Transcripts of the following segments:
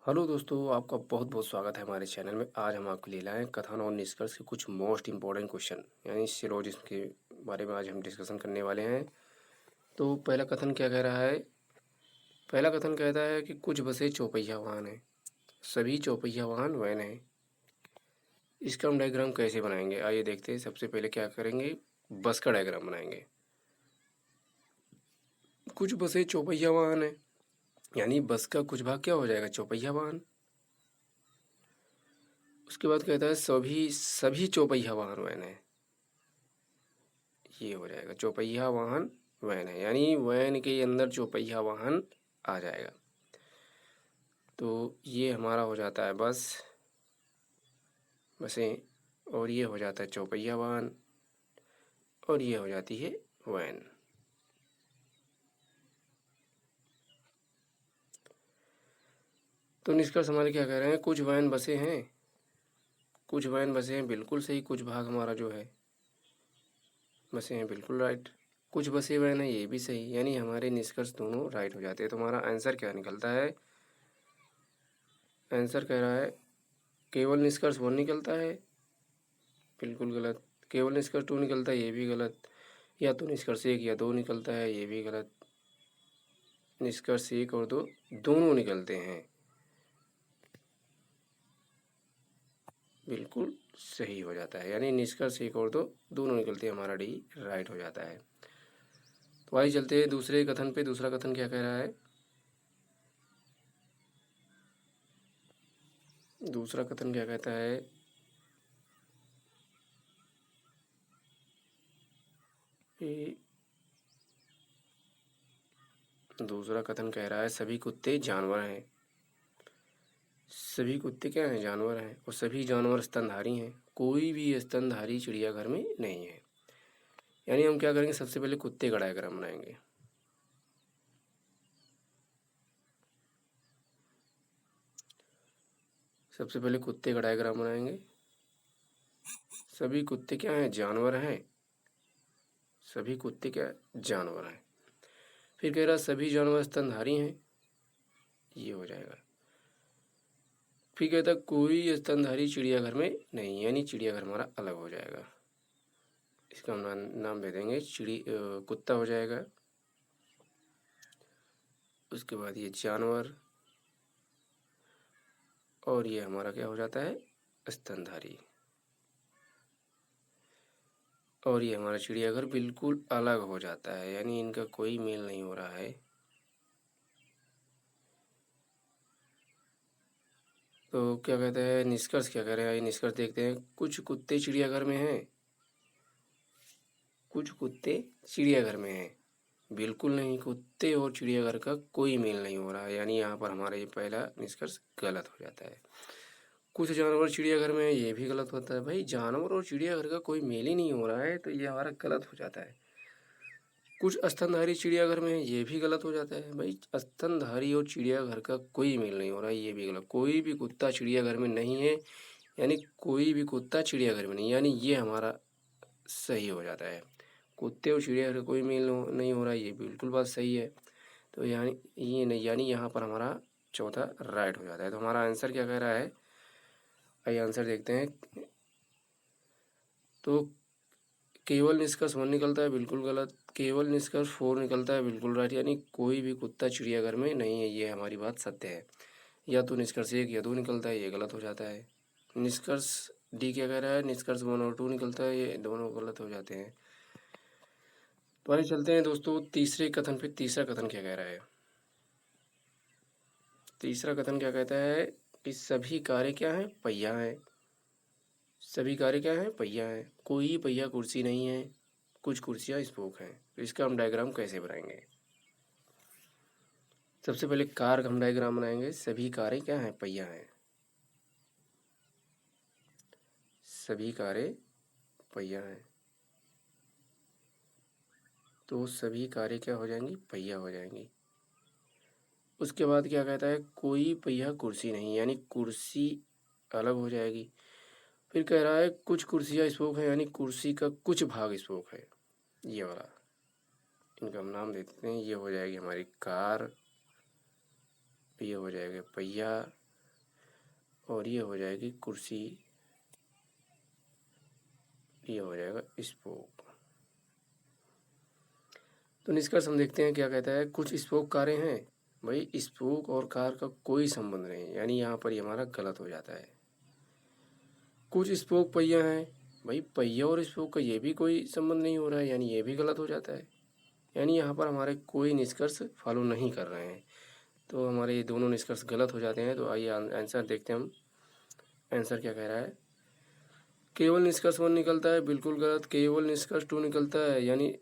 Hello दोस्तों, आपका बहुत बहुत स्वागत है हमारे चैनल में। आज हम आपके लिए लाए हैं कथन और निष्कर्ष के कुछ मोस्ट इम्पोर्टेंट क्वेश्चन यानी सिलोजिज्म के बारे में आज हम डिस्कशन करने वाले हैं। तो पहला कथन क्या कह रहा है? पहला कथन कहता है कि कुछ बसें चौपहिया वाहन हैं, सभी चौपहिया वाहन वैन हैं। इसका हम डायग्राम कैसे बनाएंगे, आइए देखते हैं। सबसे पहले क्या करेंगे, बस का डायग्राम बनाएंगे। कुछ बसें चौपहिया वाहन है यानी बस का कुछ भाग क्या हो जाएगा, चौपहिया वाहन। उसके बाद कहता है सभी सभी चौपहिया वाहन वैन है, ये हो जाएगा चौपहिया वाहन वैन है यानी वैन के अंदर चौपहिया वाहन आ जाएगा। तो ये हमारा हो जाता है बसें, और ये हो जाता है चौपहिया वाहन, और ये हो जाती है वैन। तो निष्कर्ष हमारे क्या कह रहे हैं, कुछ वैन बसें हैं, कुछ वैन बसें हैं, बिल्कुल सही। कुछ भाग हमारा जो है बसें हैं, बिल्कुल राइट। कुछ बसें वैन है, ये भी सही, यानी हमारे निष्कर्ष दोनों राइट हो जाते हैं। तो हमारा आंसर क्या निकलता है? आंसर कह रहा है केवल निष्कर्ष 1 निकलता है, बिल्कुल गलत। केवल निष्कर्ष 2 निकलता है, ये भी गलत। या तो निष्कर्ष 1 या 2 निकलता है, ये भी गलत। निष्कर्ष 1 और 2 दोनों निकलते हैं, बिल्कुल सही हो जाता है। यानी निष्कर्ष 1 और 2 दोनों निकलते हैं, हमारा डी राइट हो जाता है। तो आइए चलते हैं दूसरे कथन पे। दूसरा कथन क्या कह रहा है? दूसरा कथन क्या कहता है कि दूसरा कथन कह रहा है सभी कुत्ते जानवर हैं। सभी कुत्ते क्या हैं, जानवर हैं, और सभी जानवर स्तनधारी हैं। कोई भी स्तनधारी चिड़ियाघर में नहीं है। यानी हम क्या करेंगे, सबसे पहले कुत्ते का डायग्राम बनाएंगे। सबसे पहले कुत्ते का डायग्राम बनाएंगे। सभी कुत्ते क्या हैं, जानवर हैं। सभी कुत्ते क्या जानवर हैं। फिर कह रहा सभी जानवर स्तनधारी हैं, ये हो जाएगा। फिर कहता कोई स्तनधारी चिड़ियाघर में नहीं, यानी चिड़ियाघर हमारा अलग हो जाएगा। इसका हम नाम दे देंगे कुत्ता हो जाएगा। उसके बाद ये जानवर, और ये हमारा क्या हो जाता है, स्तनधारी। और ये हमारा चिड़ियाघर बिल्कुल अलग हो जाता है, यानी इनका कोई मेल नहीं हो रहा है। तो क्या कहते हैं, निष्कर्ष क्या कह रहे हैं, आइए निष्कर्ष देखते हैं। कुछ कुत्ते चिड़ियाघर में हैं, कुछ कुत्ते चिड़ियाघर में हैं, बिल्कुल नहीं। कुत्ते और चिड़ियाघर का कोई मेल नहीं हो रहा है, यानी यहाँ पर हमारा ये पहला निष्कर्ष गलत हो जाता है। कुछ जानवर चिड़ियाघर में है, ये भी गलत होता है। भाई जानवर और चिड़ियाघर का कोई मेल ही नहीं हो रहा है, तो ये हमारा गलत हो जाता है। कुछ स्तनधारी चिड़ियाघर में है, ये भी गलत हो जाता है। भाई स्तनधारी और चिड़ियाघर का कोई मेल नहीं हो रहा है, ये भी गलत। कोई भी कुत्ता चिड़ियाघर में नहीं है, यानी कोई भी कुत्ता चिड़ियाघर में नहीं, यानी ये हमारा सही हो जाता है। कुत्ते और चिड़ियाघर का कोई मेल नहीं हो रहा है, ये बिल्कुल बात सही है। तो यानी ये नहीं, यानी यहाँ पर हमारा चौथा राइट हो जाता है। तो हमारा आंसर क्या कह रहा है, आइए आंसर देखते हैं। तो केवल निष्कर्ष 1 निकलता है, बिल्कुल गलत। केवल निष्कर्ष 4 निकलता है, बिल्कुल राइट। यानी कोई भी कुत्ता चिड़ियाघर में नहीं है, ये हमारी बात सत्य है। या तो निष्कर्ष 1 या 2 निकलता है, ये गलत हो जाता है। निष्कर्ष डी क्या कह रहा है, निष्कर्ष 1 और 2 निकलता है, ये दोनों गलत हो जाते हैं। तो आइए चलते हैं दोस्तों तीसरे कथन पे। तीसरा कथन क्या कह रहा है? तीसरा कथन क्या कहता है कि सभी कारें क्या हैं, पहिया हैं। सभी कारें क्या हैं, पहिया हैं। कोई पहिया कुर्सी नहीं है, कुछ कुर्सियाँ स्पोक हैं। तो इसका हम डायग्राम कैसे बनाएंगे? सबसे पहले कार का हम डायग्राम बनाएंगे। सभी कारें क्या हैं, पहिया हैं। सभी कारें पहिया हैं, तो सभी कारें क्या हो जाएंगी, पहिया हो जाएंगी। उसके बाद क्या कहता है, कोई पहिया कुर्सी नहीं, यानी कुर्सी अलग हो जाएगी। फिर कह रहा है कुछ कुर्सियाँ स्पोक है, यानी कुर्सी का कुछ भाग स्पोक है, ये वाला। इनका हम नाम देते हैं, ये हो जाएगी हमारी कार, ये हो जाएगा पहिया, और ये हो जाएगी कुर्सी, ये हो जाएगा स्पोक। तो निष्कर्ष हम देखते हैं क्या कहता है। कुछ स्पोक कारें हैं, भाई स्पोक और कार का कोई संबंध नहीं, यानी यहाँ पर ये हमारा गलत हो जाता है। कुछ स्पोक पहिया हैं, भाई पहिया और स्पोक का ये भी कोई संबंध नहीं हो रहा है, यानी ये भी गलत हो जाता है। यानी यहाँ पर हमारे कोई निष्कर्ष फॉलो नहीं कर रहे हैं, तो हमारे ये दोनों निष्कर्ष गलत हो जाते हैं। तो आइए आंसर देखते हैं हम। आंसर क्या कह रहा है, केवल निष्कर्ष 1 निकलता है, बिल्कुल गलत। केवल निष्कर्ष 2 निकलता है, यानी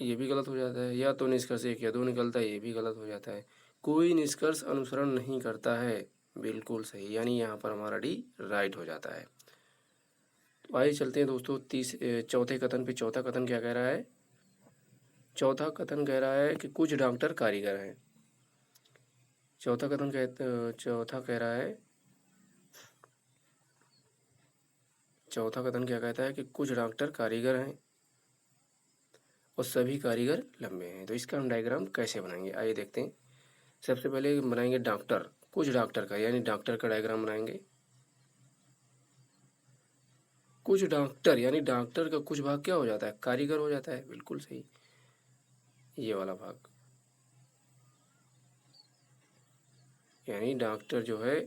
ये भी गलत हो जाता है। या तो निष्कर्ष 1 या 2 निकलता है, ये भी गलत हो जाता है। कोई निष्कर्ष अनुसरण नहीं करता है, बिल्कुल सही, यानी यहाँ पर हमारा डी राइट हो जाता है। तो आइए चलते हैं दोस्तों चौथे कथन पे। चौथा कथन क्या कह रहा है, चौथा कथन कह रहा है कि कुछ डॉक्टर कारीगर हैं। चौथा कह रहा है, चौथा कथन क्या कहता है कि कुछ डॉक्टर कारीगर हैं और सभी कारीगर लंबे हैं। तो इसका हम डायग्राम कैसे बनाएंगे, आइए देखते हैं। सबसे पहले बनाएंगे डॉक्टर, कुछ डॉक्टर का, यानी डॉक्टर का डायग्राम बनाएंगे। कुछ डॉक्टर यानी डॉक्टर का कुछ भाग क्या हो जाता है, कारीगर हो जाता है, बिल्कुल सही, ये वाला भाग। यानी डॉक्टर जो है,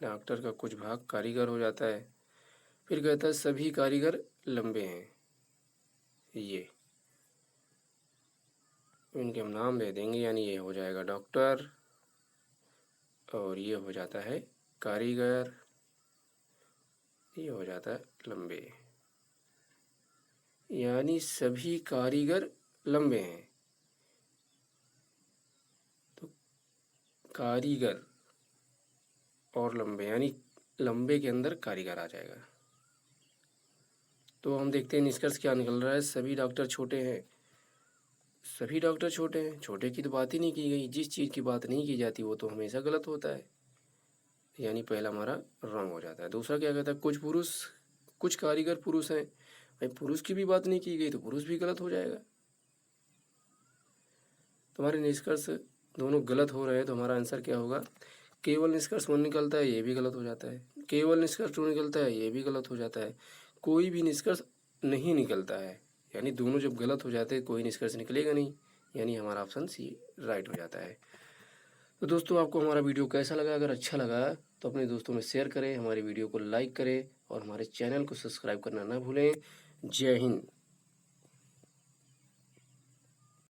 डॉक्टर का कुछ भाग कारीगर हो जाता है। फिर कहता है सभी कारीगर लंबे हैं, ये इनके हम नाम दे देंगे, यानी ये हो जाएगा डॉक्टर और ये हो जाता है कारीगर, ये हो जाता है लंबे, यानी सभी कारीगर लंबे हैं। तो कारीगर और लंबे, यानी लंबे के अंदर कारीगर आ जाएगा। तो हम देखते हैं निष्कर्ष क्या निकल रहा है। सभी डॉक्टर छोटे हैं, सभी डॉक्टर छोटे हैं, छोटे की तो बात ही नहीं की गई। जिस चीज़ की बात नहीं की जाती वो तो हमेशा गलत होता है, यानी पहला हमारा रॉन्ग हो जाता है। दूसरा क्या कहता है, कुछ पुरुष, कुछ कारीगर पुरुष हैं, भाई पुरुष की भी बात नहीं की गई तो पुरुष भी गलत हो जाएगा। तुम्हारे निष्कर्ष दोनों गलत हो रहे हैं, तो हमारा आंसर क्या होगा, केवल निष्कर्ष 1 निकलता है, ये भी गलत हो जाता है। केवल निष्कर्ष 2 निकलता है, ये भी गलत हो जाता है। कोई भी निष्कर्ष नहीं निकलता है, यानी दोनों जब गलत हो जाते हैं कोई निष्कर्ष निकलेगा नहीं, यानी हमारा ऑप्शन सी राइट हो जाता है। तो दोस्तों आपको हमारा वीडियो कैसा लगा, अगर अच्छा लगा तो अपने दोस्तों में शेयर करें, हमारे वीडियो को लाइक करें और हमारे चैनल को सब्सक्राइब करना ना भूलें। जय हिंद।